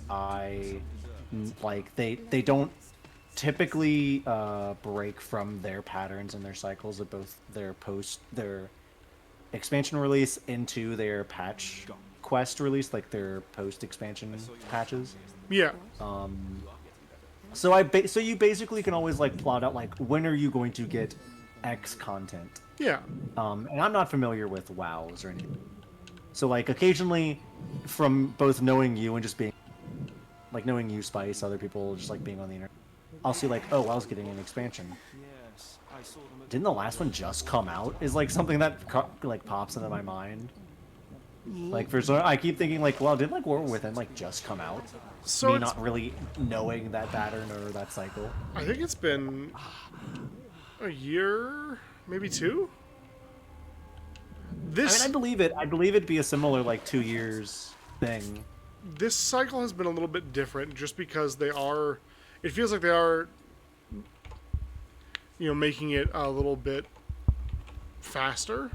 because they don't typically break from their patterns and their cycles of both their expansion release into their patch quest release, like their post expansion patches. Yeah. So you basically can always like plot out like when are you going to get X content. Yeah. And I'm not familiar with WoWs or anything. So like occasionally, from both knowing you and just being like knowing you, Spice, other people just like being on the internet, I'll see like, oh, WoW's getting an expansion. Didn't the last one just come out? Is like something that like pops into my mind. Like for so I keep thinking like, well, did like War Within like just come out? So Me it's. not really knowing that pattern or that cycle. I think it's been a year, maybe two. I mean, This I believe it'd be a similar like 2 years thing. this cycle has been a little bit different, just because they are. It feels like they are, making it a little bit faster.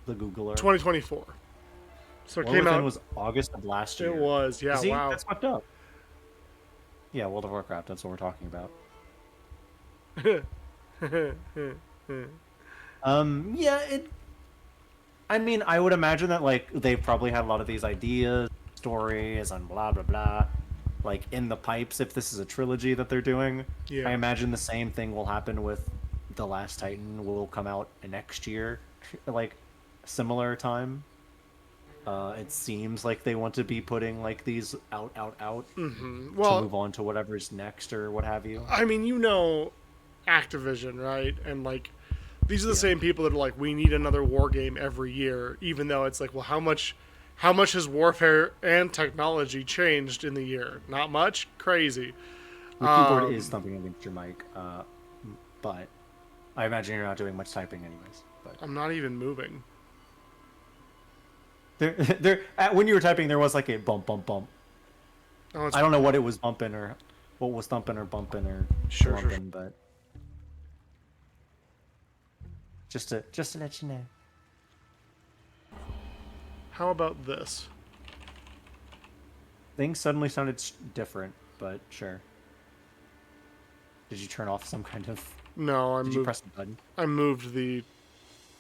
The Googler. 2024. So it War came Within out. was August of last year. It was, yeah. See, Wow. that's fucked up. Yeah, World of Warcraft. That's what we're talking about. Yeah. I mean, I would imagine that like they probably had a lot of these ideas, stories, and blah blah blah, like in the pipes. If this is a trilogy that they're doing, I Yeah. imagine the same thing will happen with the Last Titan. Will come out next year, like similar time. It seems like they want to be putting like these out to Well, move on to whatever's next or what have you. I mean, Activision, right? And like, these are the Yeah. same people that are like, we need another war game every year, even though it's like, well, how much has warfare and technology changed in the year? Not much. Crazy. Your keyboard is thumping against your mic, but I imagine you're not doing much typing anyways. But I'm not even moving. when you were typing, there was like a bump, bump, bump. Oh, it's I don't know what it was bumping or what was thumping or bumping or Sure, sure, slumping, but just to let you know. How about this? Things suddenly sounded different, but sure. Did you turn off some kind of? No, Did you press the button? I moved the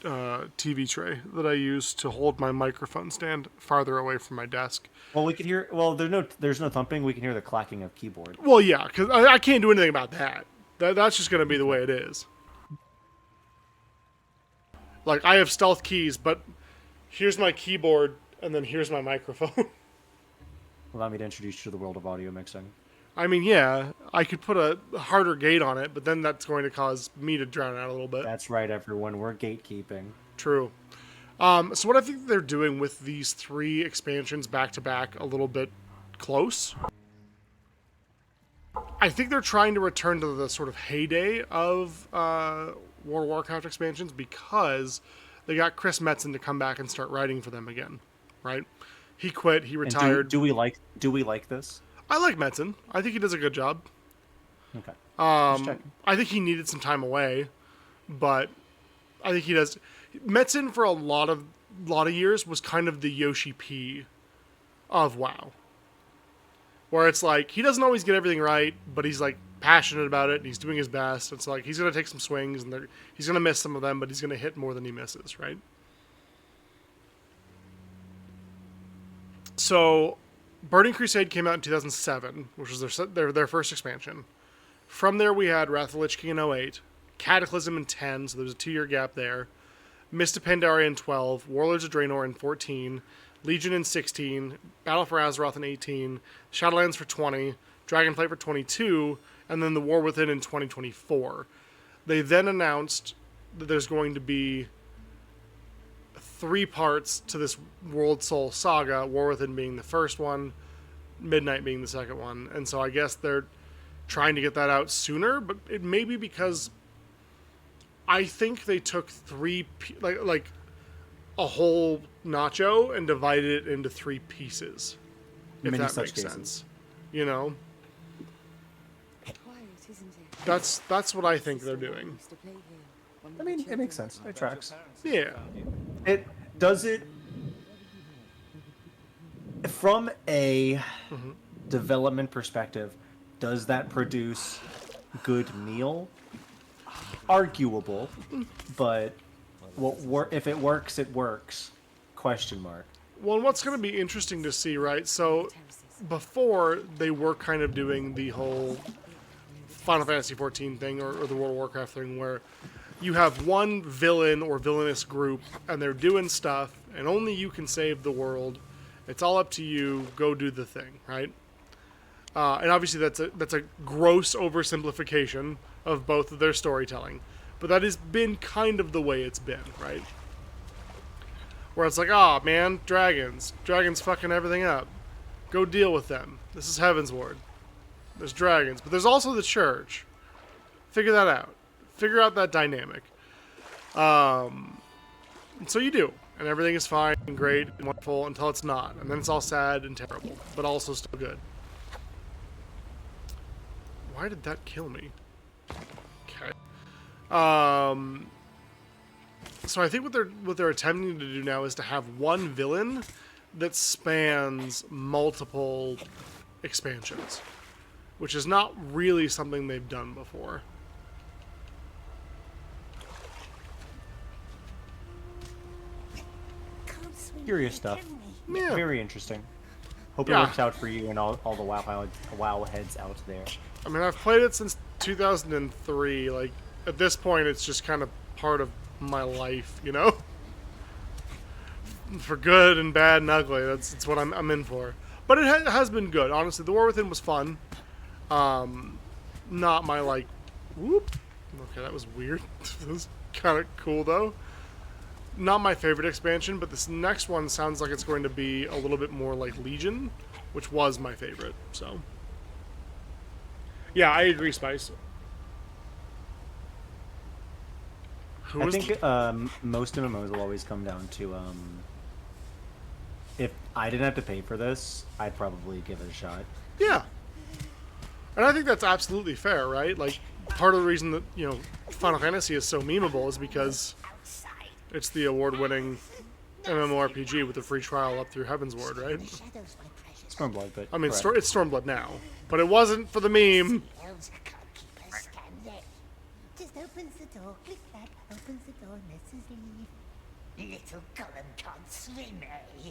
TV tray that I use to hold my microphone stand farther away from my desk. Well, we could hear. Well, there's no thumping. We can hear the clacking of keyboard. Well, yeah, because I can't do anything about that. That's just going to be the way it is. Like, I have stealth keys, but here's my keyboard, and then here's my microphone. Allow me to introduce you to the world of audio mixing. I mean, yeah, I could put a harder gate on it, but then that's going to cause me to drown out a little bit. That's right, everyone. We're gatekeeping. True. So what I think they're doing with these 3 expansions back to back a little bit close. I think they're trying to return to the sort of heyday of World of Warcraft expansions, because they got Chris Metzen to come back and start writing for them again, right? He quit. He And retired. do we like this? I like Metzen. I think he does a good job. Okay. Just checking. I think he needed some time away, but I think he does. Metzen for a lot of years was kind of the Yoshi P of WoW, where it's like he doesn't always get everything right, but he's like passionate about it and he's doing his best. It's like he's gonna take some swings and he's gonna miss some of them, but he's gonna hit more than he misses, right? So, Burning Crusade came out in 2007, which was their first expansion. From there, we had Wrath of the Lich King in 08, Cataclysm in 10, so there's a 2-year gap there. Mist of Pandaria in 12, Warlords of Draenor in 14, Legion in 16, Battle for Azeroth in 18, Shadowlands for 20, Dragonflight for 22, and then The War Within in 2024. They then announced that there's going to be 3 parts to this World Soul saga, War Within being the first one, Midnight being the second one. And so I guess they're trying to get that out sooner, but it may be because I think they took 3 like a whole nacho and divided it into 3 pieces. If Many that such makes cases. sense. You know? That's what I think they're doing. I mean, it makes sense. It tracks. Yeah. It Does it, from a development perspective, does that produce good meal? Arguable, but if it works, it works. Question mark. Well, and what's going to be interesting to see, right? So, before they were kind of doing the whole Final Fantasy XIV thing or the World of Warcraft thing, where you have one villain or villainous group, and they're doing stuff, and only you can save the world. It's all up to you. Go do the thing, right? And obviously, that's a gross oversimplification of both of their storytelling, but that has been kind of the way it's been, right? Where it's like, oh man, dragons fucking everything up. Go deal with them. This is Heavensward. There's dragons, but there's also the church. Figure that out. Figure out that dynamic. So you do, and everything is fine and great and wonderful until it's not, and then it's all sad and terrible, but also still good. Why did that kill me? Okay. So I think what they're attempting to do now is to have one villain that spans multiple expansions, which is not really something they've done before. Curious stuff. Yeah. Very interesting. Hope it works out for you and all the WoW heads out there. I mean, I've played it since 2003. Like, at this point, it's just kind of part of my life, you know? For good and bad and ugly, that's what I'm in for. But it has been good, honestly. The War Within was fun. Not my, like, whoop. Okay, that was weird. That was kind of cool, though. Not my favorite expansion, but this next one sounds like it's going to be a little bit more like Legion, which was my favorite, so. Yeah, I agree, Spice. I think most MMOs will always come down to, if I didn't have to pay for this, I'd probably give it a shot. Yeah. And I think that's absolutely fair, right? Like, part of the reason that, you know, Final Fantasy is so memeable is because it's the award-winning MMORPG with a free trial up through Heavensward, right? Stormblood, but... I mean, it's Stormblood now. But it wasn't for the meme. Just opens the door, click that, opens the door, lets us leave. Little Gollum can't swim, eh?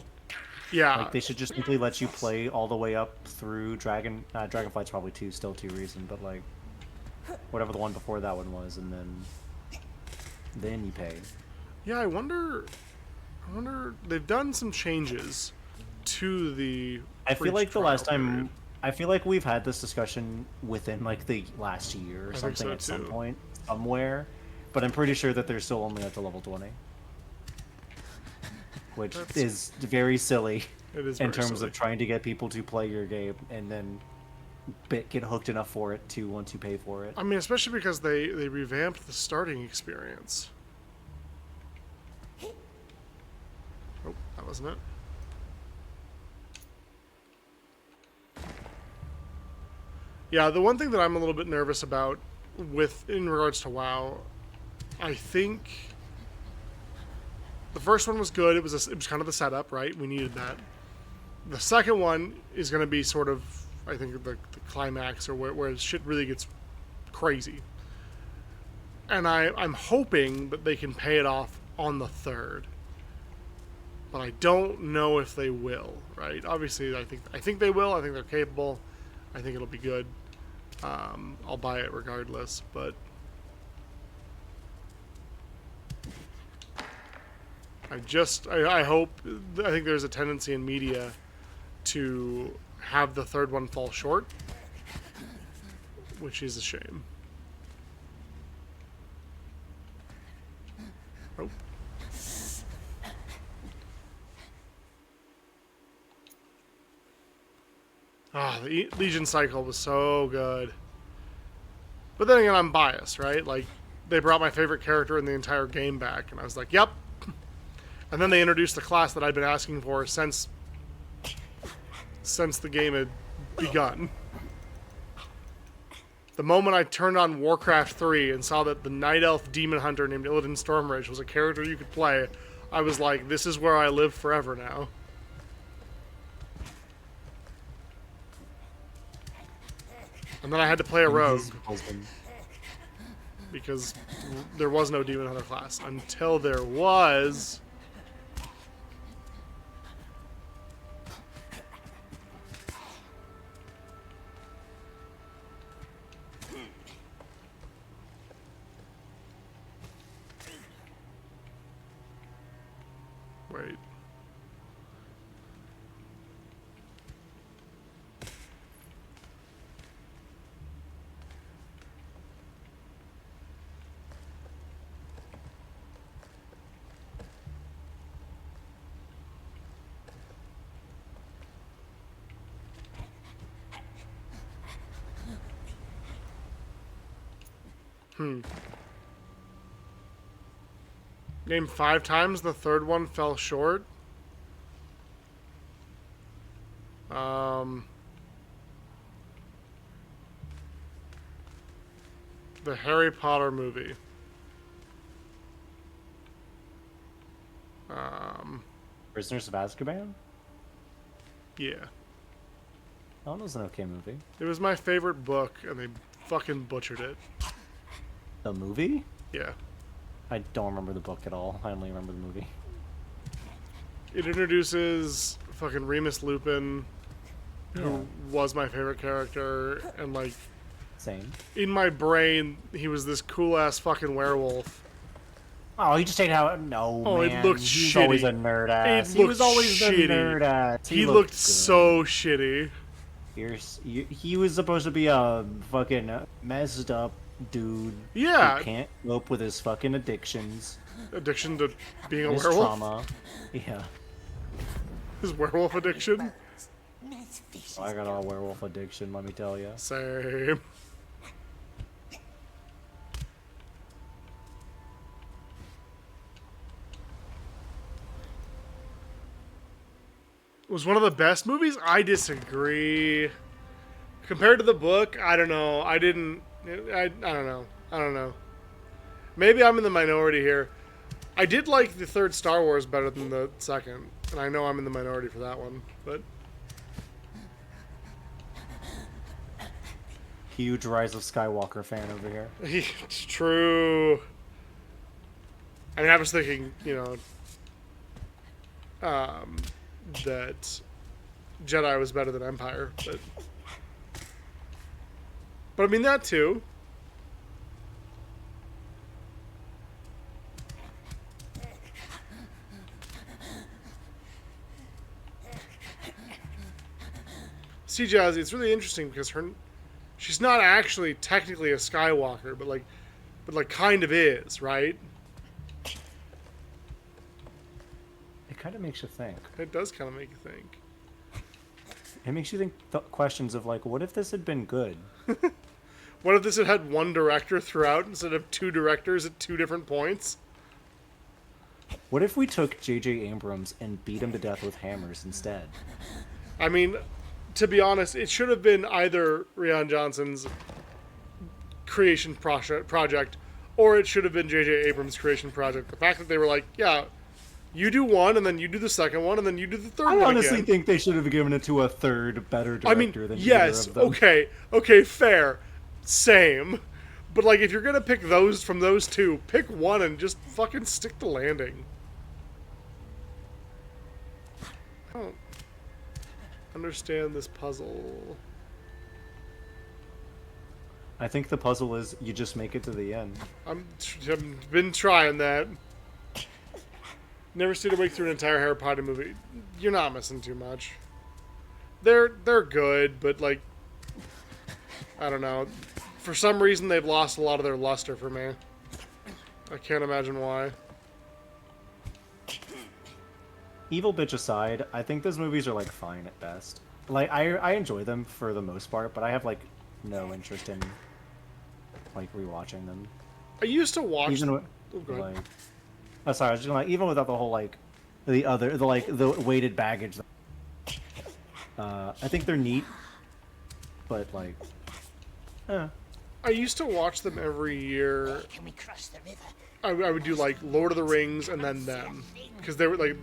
Yeah. Like, they should just simply let you play all the way up through Dragonflight's probably still too recent, but like, whatever the one before that one was, and then you pay. Yeah, I wonder, they've done some changes to the... I feel like the last time... I feel like we've had this discussion within, like, the last year or something at some point, somewhere. But I'm pretty sure that they're still only at the level 20. Which is very silly in terms of trying to get people to play your game and then get hooked enough for it to want to pay for it. I mean, especially because they revamped the starting experience. Oh, that wasn't it. Yeah, the one thing that I'm a little bit nervous about in regards to WoW, I think the first one was good. It was kind of the setup, right? We needed that. The second one is going to be sort of, I think, the climax, or where shit really gets crazy. And I'm hoping that they can pay it off on the third. But I don't know if they will, right? Obviously, I think they will. I think they're capable. I think it'll be good. I'll buy it regardless, but I hope, I think there's a tendency in media to have the third one fall short, which is a shame. Oh. Ah, the Legion cycle was so good. But then again, I'm biased, right? Like, they brought my favorite character in the entire game back, and I was like, yep. And then they introduced the class that I'd been asking for since the game had begun. The moment I turned on Warcraft 3 and saw that the Night Elf Demon Hunter named Illidan Stormrage was a character you could play, I was like, this is where I live forever now. And then I had to play a rogue His husband. because there was no demon hunter class until there was. Wait. Named 5 times, the third one fell short. The Harry Potter movie. Prisoners of Azkaban? Yeah. That was an okay movie. It was my favorite book, and they fucking butchered it. The movie? Yeah. I don't remember the book at all. I only remember the movie. It introduces fucking Remus Lupin, who was my favorite character, and like, Same. in my brain, he was this cool ass fucking werewolf. Oh, you just hate how... No, Oh, man. it looked He's shitty. always a nerd ass. It He was looked always shitty. the nerd ass. He looked good. so shitty. He was supposed to be a fucking messed up dude. Yeah. Who can't cope with his fucking addictions. Addiction to being a His werewolf. trauma. Yeah. His werewolf addiction. Nice fish. I got a werewolf addiction, let me tell you. Same. Was one of the best movies? I disagree. Compared to the book, I don't know. I don't know. I don't know. Maybe I'm in the minority here. I did like the third Star Wars better than the second, and I know I'm in the minority for that one, but Huge Rise of Skywalker fan over here. it's true. I mean, I was thinking, that Jedi was better than Empire, but I mean that too. See, Jazzy, it's really interesting because she's not actually technically a Skywalker, but kind of is, right? It kind of makes you think. It does kind of make you think. It makes you think questions of like, what if this had been good? What if this had one director throughout instead of 2 directors at 2 different points? What if we took J.J. Abrams and beat him to death with hammers instead? I mean, to be honest, it should have been either Rian Johnson's creation project, or it should have been J.J. Abrams' creation project. The fact that they were like, yeah, you do one, and then you do the second one, and then you do the third one I honestly again. think they should have given it to a third, better director than yes, either of them. okay, fair. Same. But, like, if you're going to pick those from those 2, pick one and just fucking stick the landing. I don't understand this puzzle. I think the puzzle is you just make it to the end. I've been trying that. Never stayed awake through an entire Harry Potter movie. You're not missing too much. They're good, but like, I don't know. For some reason, they've lost a lot of their luster for me. I can't imagine why. Evil bitch aside, I think those movies are like fine at best. Like I enjoy them for the most part, but I have like no interest in like rewatching them. I used to watch. Even with, go ahead. like, oh sorry, I was just like even without the whole like the weighted baggage. I think they're neat, but like, I used to watch them every year. Can we cross the river? I would do like Lord of the Rings and then them, because they all have